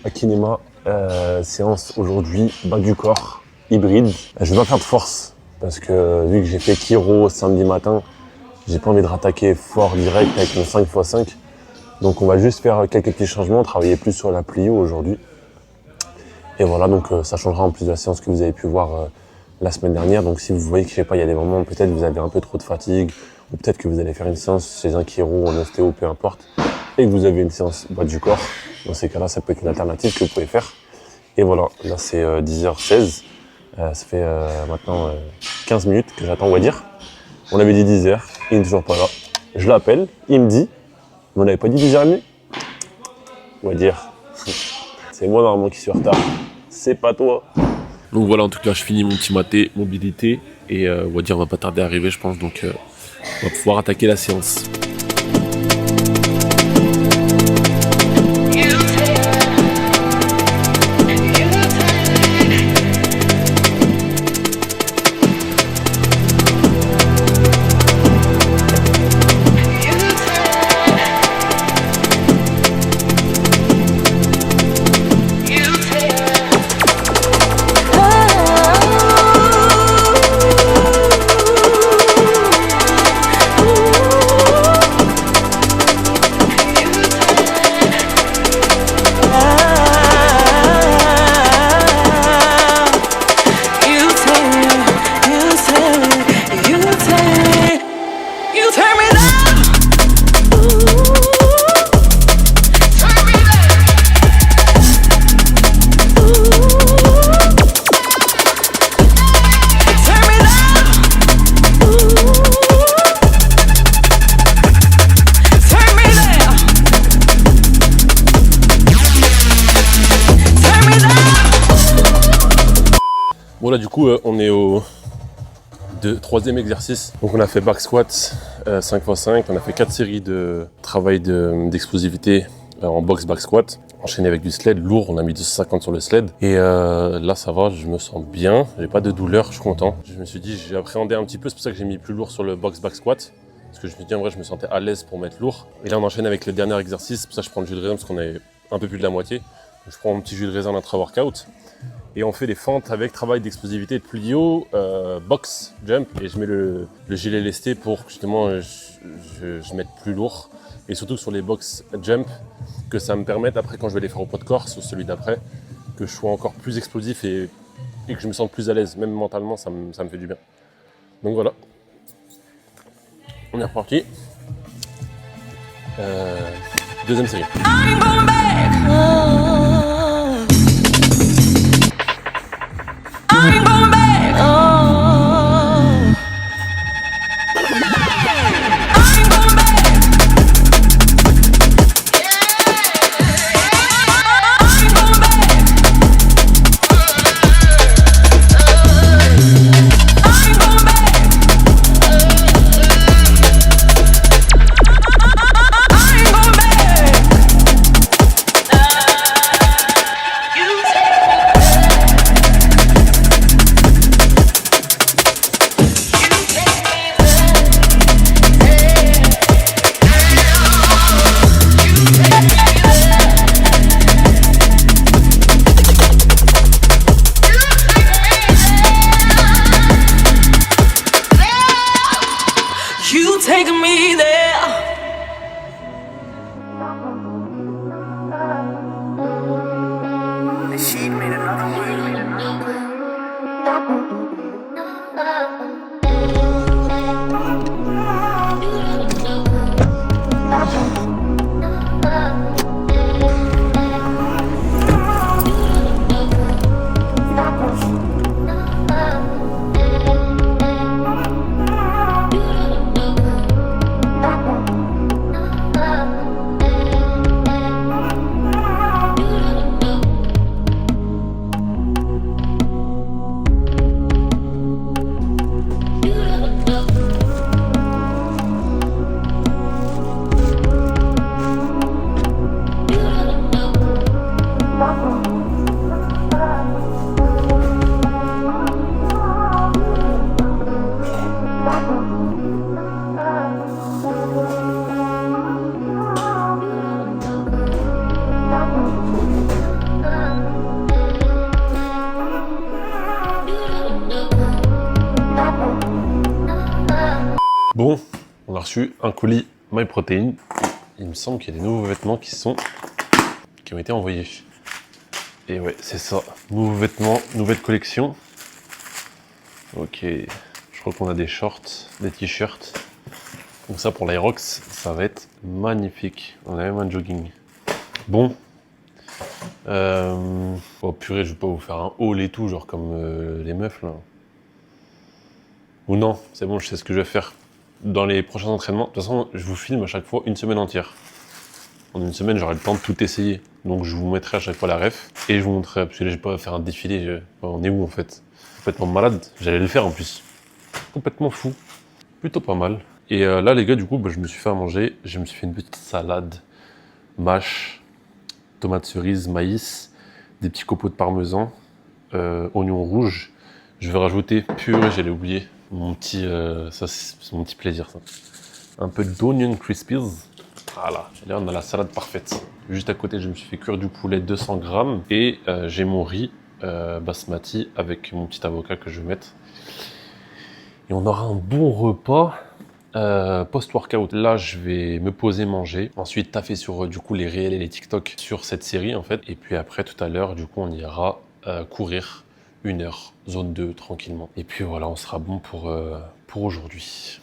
à Kinema. Séance aujourd'hui, bas du corps, hybride. Je vais pas faire de force parce que vu que j'ai fait chiro samedi matin, j'ai pas envie de rattaquer fort direct avec mon 5x5. Donc on va juste faire quelques petits changements, travailler plus sur la plio aujourd'hui. Et voilà, donc ça changera en plus de la séance que vous avez pu voir la semaine dernière. Donc si vous voyez que je sais pas, il y a des moments où peut-être vous avez un peu trop de fatigue, ou peut-être que vous allez faire une séance chez un chiro, en ostéo, peu importe, et que vous avez une séance bas du corps, dans ces cas-là, ça peut être une alternative que vous pouvez faire. Et voilà, là c'est 10h16, ça fait maintenant 15 minutes que j'attends, on va dire. On avait dit 10h, il n'est toujours pas là. Je l'appelle, il me dit, on n'avait pas dit 10h30 ? On va dire, c'est moi normalement qui suis en retard, c'est pas toi. Donc voilà, en tout cas, je finis mon petit maté, mobilité, et on va dire on va pas tarder à arriver, je pense, donc on va pouvoir attaquer la séance. Bon là du coup on est au troisième exercice. Donc on a fait back squat 5x5, on a fait 4 séries de travail d'explosivité en box back squat, enchaîné avec du sled lourd, on a mis 250 sur le sled. Et là ça va, je me sens bien, j'ai pas de douleur, je suis content. Je me suis dit, j'ai appréhendé un petit peu, c'est pour ça que j'ai mis plus lourd sur le box back squat. Parce que je me suis dit en vrai je me sentais à l'aise pour mettre lourd. Et là on enchaîne avec le dernier exercice, c'est pour ça que je prends le jus de raisin parce qu'on est un peu plus de la moitié. Donc, je prends mon petit jus de raisin d'intra-workout. Et on fait des fentes avec travail d'explosivité de plio, box, jump, et je mets le gilet lesté pour que justement je mette plus lourd. Et surtout sur les box jump, que ça me permette après quand je vais les faire au poids de corps, sur celui d'après, que je sois encore plus explosif et que je me sente plus à l'aise, même mentalement ça me fait du bien. Donc voilà, on est reparti. Deuxième série. Bon, on a reçu un colis MyProtein. Il me semble qu'il y a des nouveaux vêtements qui ont été envoyés. Et ouais, c'est ça. Nouveaux vêtements, nouvelle collection. Ok, je crois qu'on a des shorts, des t-shirts. Donc ça pour l'Aerox, ça va être magnifique. On a même un jogging. Bon. Oh purée, je vais pas vous faire un haul et tout, genre comme les meufs là. Ou non, c'est bon, je sais ce que je vais faire. Dans les prochains entraînements, de toute façon, je vous filme à chaque fois une semaine entière. En une semaine, j'aurai le temps de tout essayer. Donc je vous mettrai à chaque fois la ref. Et je vous montrerai, parce que là, je vais pas faire un défilé. On est où en fait? Complètement malade. J'allais le faire en plus. Complètement fou. Plutôt pas mal. Et là, les gars, du coup, bah, je me suis fait à manger. Je me suis fait une petite salade, mâche, tomates cerises, maïs, des petits copeaux de parmesan, oignons rouges. Je vais rajouter, purée, j'allais oublier, mon petit, ça c'est mon petit plaisir ça. Un peu d'onion crispies. Voilà, et là on a la salade parfaite. Juste à côté, je me suis fait cuire du poulet 200 grammes et j'ai mon riz basmati avec mon petit avocat que je vais mettre. Et on aura un bon repas post-workout. Là, je vais me poser, manger. Ensuite, taffer sur du coup les réels et les TikTok sur cette série en fait. Et puis après, tout à l'heure, du coup, on ira courir 1 heure, zone 2, tranquillement. Et puis voilà, on sera bon pour aujourd'hui.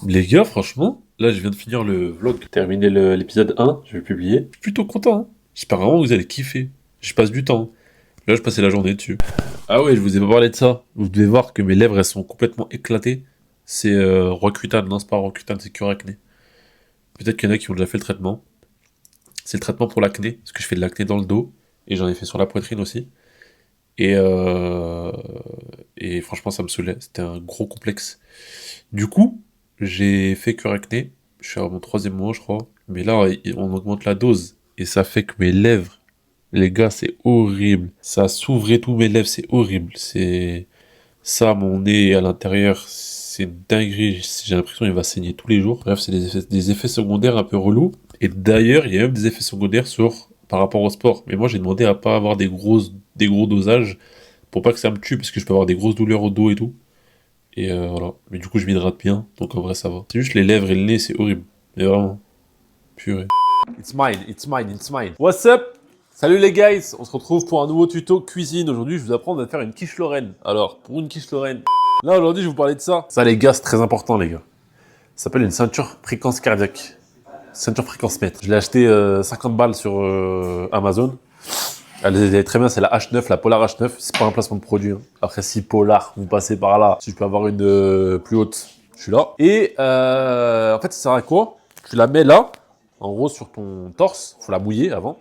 Les gars, franchement, là, je viens de finir le vlog. Terminer l'épisode 1, je vais le publier. Je suis plutôt content, hein. J'espère vraiment que vous allez kiffer. Je passe du temps. Là, je passais la journée dessus. Ah ouais, je vous ai pas parlé de ça. Vous devez voir que mes lèvres, elles sont complètement éclatées. C'est Roaccutane, non, c'est pas Roaccutane, c'est Cure Acné. Peut-être qu'il y en a qui ont déjà fait le traitement. C'est le traitement pour l'acné, parce que je fais de l'acné dans le dos, et j'en ai fait sur la poitrine aussi. Et franchement, ça me saoulait. C'était un gros complexe. Du coup, j'ai fait Cure Acné. Je suis à mon 3e mois, je crois. Mais là, on augmente la dose. Et ça fait que mes lèvres, les gars, c'est horrible. Ça s'ouvre et tout, mes lèvres, c'est horrible. C'est ça, mon nez à l'intérieur, c'est une dinguerie. J'ai l'impression qu'il va saigner tous les jours. Bref, c'est des effets secondaires un peu relous. Et d'ailleurs, il y a même des effets secondaires par rapport au sport. Mais moi, j'ai demandé à pas avoir des gros dosages pour pas que ça me tue, parce que je peux avoir des grosses douleurs au dos et tout. Et voilà. Mais du coup, je m'hydrate bien, donc en vrai, ça va. C'est juste les lèvres et le nez, c'est horrible. Mais vraiment, purée. It's mine, it's mine, it's mine. What's up? Salut les guys, on se retrouve pour un nouveau tuto cuisine. Aujourd'hui, je vous apprends à faire une quiche Lorraine. Alors, pour une quiche Lorraine, là aujourd'hui, je vais vous parler de ça. Ça les gars, c'est très important les gars. Ça s'appelle une ceinture fréquence cardiaque. Ceinture fréquence mètre. Je l'ai acheté 50 balles sur Amazon. Elle est très bien, c'est la H9, la Polar H9. C'est pas un placement de produit. Hein. Après, si Polar, vous passez par là, si je peux avoir une plus haute, je suis là. Et en fait, ça sert à quoi? Tu la mets là, en gros sur ton torse. Faut la mouiller avant.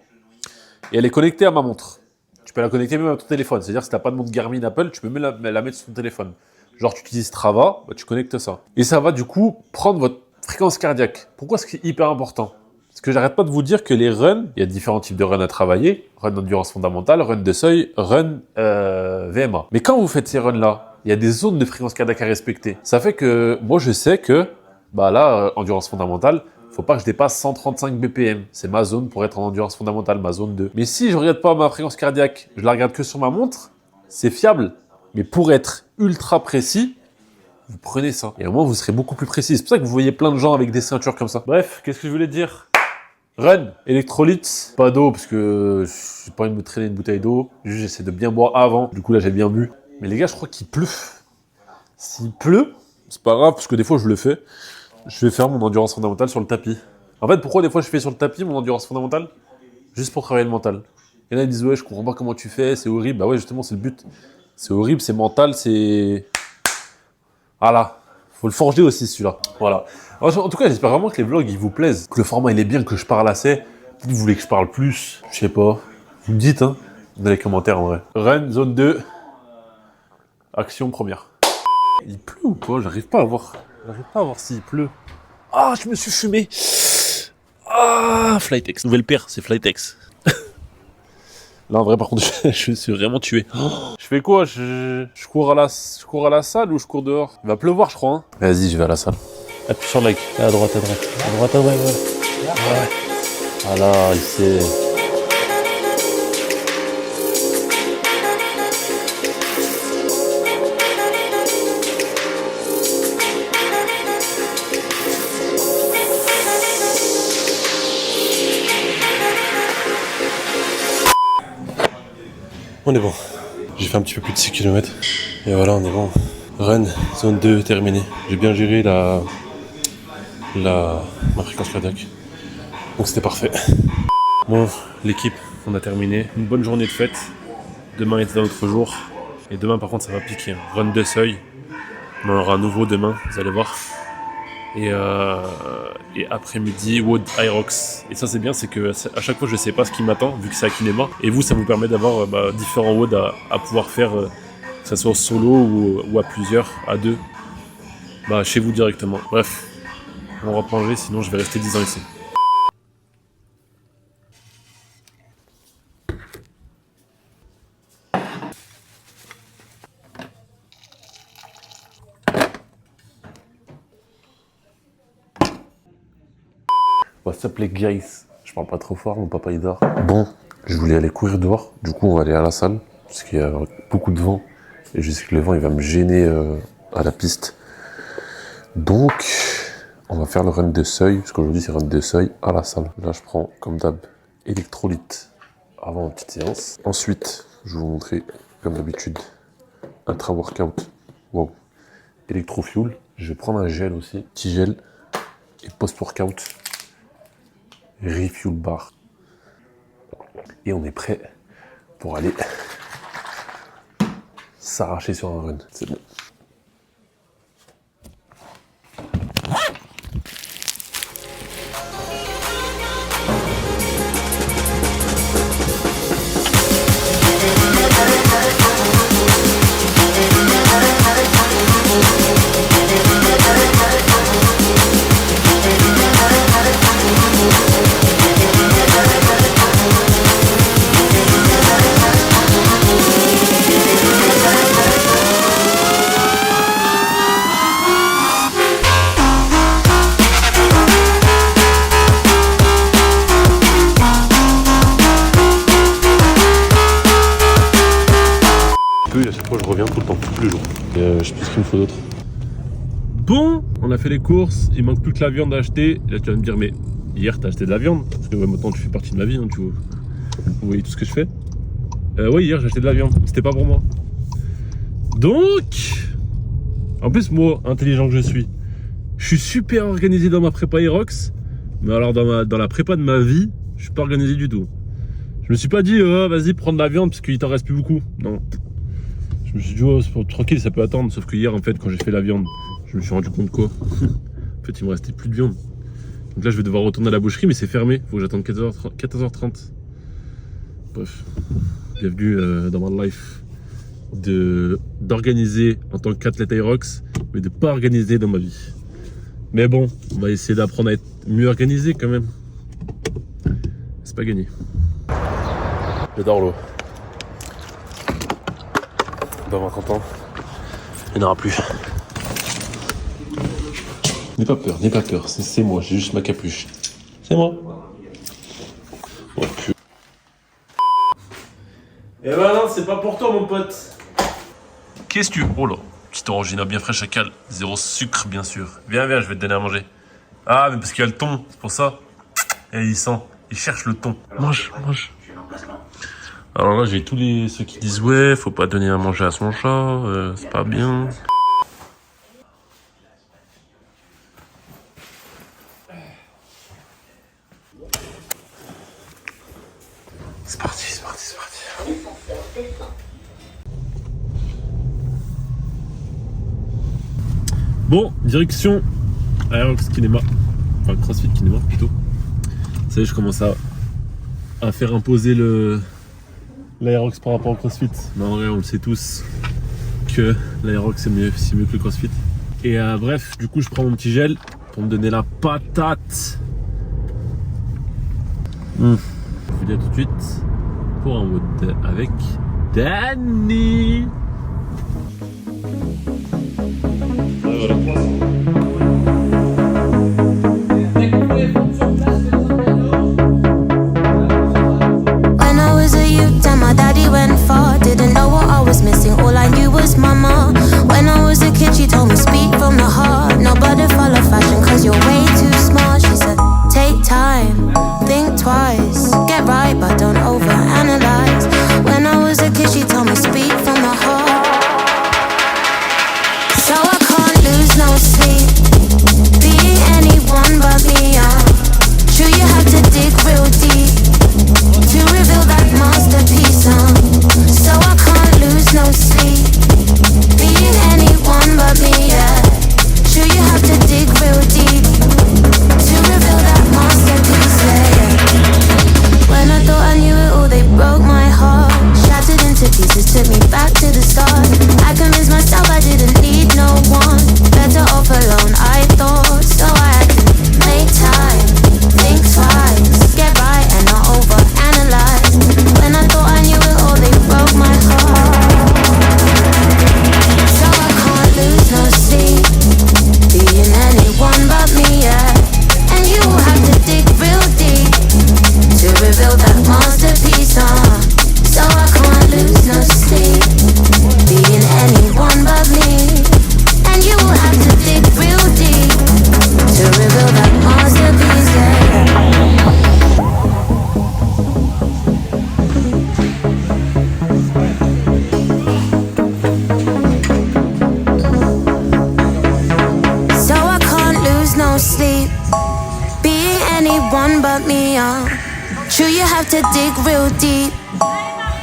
Et elle est connectée à ma montre. Tu peux la connecter même à ton téléphone. C'est-à-dire, si tu n'as pas de montre Garmin Apple, tu peux même la mettre sur ton téléphone. Genre, tu utilises Strava, bah, tu connectes ça. Et ça va du coup prendre votre fréquence cardiaque. Pourquoi c'est hyper important? Parce que j'arrête pas de vous dire que les runs, il y a différents types de runs à travailler. Run d'endurance fondamentale, run de seuil, run VMA. Mais quand vous faites ces runs-là, il y a des zones de fréquence cardiaque à respecter. Ça fait que moi, je sais que bah là, endurance fondamentale, faut pas que je dépasse 135 BPM. C'est ma zone pour être en endurance fondamentale, ma zone 2. Mais si je regarde pas ma fréquence cardiaque, je la regarde que sur ma montre, c'est fiable. Mais pour être ultra précis, vous prenez ça. Et au moins, vous serez beaucoup plus précis. C'est pour ça que vous voyez plein de gens avec des ceintures comme ça. Bref, qu'est-ce que je voulais dire? Run, électrolytes, pas d'eau parce que j'ai pas envie de me traîner une bouteille d'eau. Juste, j'essaie de bien boire avant. Du coup, là, j'ai bien bu. Mais les gars, je crois qu'il pleut. S'il pleut, c'est pas grave parce que des fois, je le fais. Je vais faire mon endurance fondamentale sur le tapis. En fait, pourquoi des fois je fais sur le tapis mon endurance fondamentale? Juste pour travailler le mental. Il y en a qui disent ouais, je comprends pas comment tu fais, c'est horrible. Bah ouais, justement, c'est le but. C'est horrible, c'est mental, c'est... Voilà. Faut le forger aussi, celui-là. Voilà. Alors, en tout cas, j'espère vraiment que les vlogs, ils vous plaisent. Que le format, il est bien, que je parle assez. Peut-être que vous voulez que je parle plus. Je sais pas. Vous me dites, hein. Dans les commentaires, en vrai. Run, zone 2. Action première. Il pleut ou pas? J'arrive pas à voir. J'arrive pas à voir s'il pleut. Ah, je me suis fumé. Ah, Flytex. Nouvelle paire, c'est Flytex. Là, en vrai, par contre, je me suis vraiment tué. Oh, je fais quoi? Je cours à la salle ou je cours dehors? Il va pleuvoir, je crois. Hein. Vas-y, je vais à la salle. Appuie sur like. À droite, à droite. À droite, à droite, ouais. Voilà, il sait. On est bon. J'ai fait un petit peu plus de 6 km. Et voilà, on est bon. Run, zone 2 terminée. J'ai bien géré ma fréquence cardiaque. Donc c'était parfait. Bon, l'équipe, on a terminé. Une bonne journée de fête. Demain est un autre jour. Et demain par contre ça va piquer. Run de seuil. On en aura un nouveau demain, vous allez voir. Et après-midi, WOD Aerox. Et ça c'est bien, c'est que à chaque fois je sais pas ce qui m'attend, vu que c'est à Kinema. Et vous, ça vous permet d'avoir différents WOD à pouvoir faire, que ce soit solo ou à plusieurs, à deux, chez vous directement. Bref, on va manger, sinon je vais rester 10 ans ici. What's up les guys? Je parle pas trop fort, mon papa il dort. Bon, je voulais aller courir dehors, du coup on va aller à la salle, parce qu'il y a beaucoup de vent, et je sais que le vent il va me gêner à la piste. Donc, on va faire le run de seuil, parce qu'aujourd'hui c'est run de seuil à la salle. Là je prends, comme d'hab, électrolyte avant une petite séance. Ensuite, je vais vous montrer, comme d'habitude, intra-workout. Wow. Electrofuel, je vais prendre un gel aussi, petit gel, et post-workout. Refuel bar. Et on est prêt pour aller s'arracher sur un run. C'est bon. Je reviens tout le temps, tous les jours. Je sais plus ce qu'il me faut d'autre. Bon, on a fait les courses, il manque plus que la viande à acheter. Là tu vas me dire, mais hier t'as acheté de la viande? Parce que maintenant tu fais partie de ma vie, hein, vous voyez tout ce que je fais. Oui, hier j'ai acheté de la viande, c'était pas pour moi. Donc, en plus moi, intelligent que je suis super organisé dans ma prépa Aerox. Mais alors dans la prépa de ma vie, je suis pas organisé du tout. Je me suis pas dit, vas-y prends de la viande parce qu'il t'en reste plus beaucoup. Non. Je me suis dit, tranquille, ça peut attendre. Sauf que hier, en fait, quand j'ai fait la viande, je me suis rendu compte quoi. En fait, il me restait plus de viande. Donc là, je vais devoir retourner à la boucherie, mais c'est fermé. Faut que j'attende 14h30. Bref, bienvenue dans ma life d'organiser en tant qu'athlète Aerox, mais de pas organiser dans ma vie. Mais bon, on va essayer d'apprendre à être mieux organisé quand même. C'est pas gagné. J'adore l'eau. Dans 30 ans, il n'y en aura plus. N'aie pas peur, c'est moi, j'ai juste ma capuche. C'est moi. Oh, et ben non, c'est pas pour toi mon pote. Qu'est-ce que tu... Oh là, petite orangina bien fraîche à cale, zéro sucre bien sûr. Viens, je vais te donner à manger. Ah, mais parce qu'il y a le thon, c'est pour ça. Et il cherche le thon. Mange. Alors là, j'ai tous ceux qui disent ouais, faut pas donner à manger à son chat, c'est pas bien. C'est parti. Bon, direction Aerox Kinema, enfin CrossFit Kinema plutôt. Ça y est, je commence à faire imposer l'Aerox par rapport au CrossFit. Mais en vrai, on le sait tous que l'Aerox c'est mieux que le CrossFit. Et bref, du coup, je prends mon petit gel pour me donner la patate. Je vous dis à tout de suite pour un mode avec Danny. Didn't know what I was missing, all I knew was mama. When I was a kid she told me speak from the heart. Nobody follow fashion cause you're way too smart. She said take time, think twice, get right but don't overanalyze. When I was a kid she took me back to the start. I convinced myself I didn't need no one. Better off alone, I thought. So I had to make time, think twice, get right and not overanalyze. When I thought I knew it all, they broke my heart. So I can't lose no sleep, being anyone but me, yeah. And you have to dig real deep to reveal that masterpiece, So I can't lose no sleep, being anyone but me. And you will have to dig real deep to reveal that masterpiece, So I can't lose no sleep, being anyone but me, True, you have to dig real deep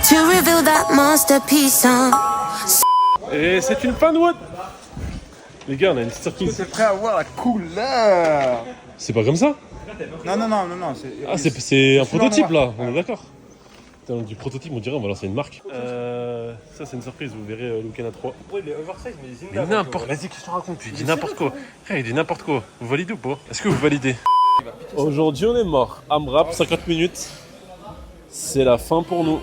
to reveal that masterpiece, Et c'est une panne what? Les gars, on a une surprise. C'est prêt à voir la couleur. C'est pas comme ça? Non. Ah, c'est un prototype là, on est d'accord. Du prototype, on dirait on va lancer une marque. Ça, c'est une surprise, vous verrez le week-end à 3. Ouais, il est oversize, mais il Mais n'importe, vas-y, qu'est-ce que tu racontes? Tu dis n'importe quoi. Frère, il dit n'importe quoi. Vous validez ou pas? Est-ce que vous validez? Aujourd'hui, on est mort. AMRAP, 50 minutes. C'est la fin pour nous.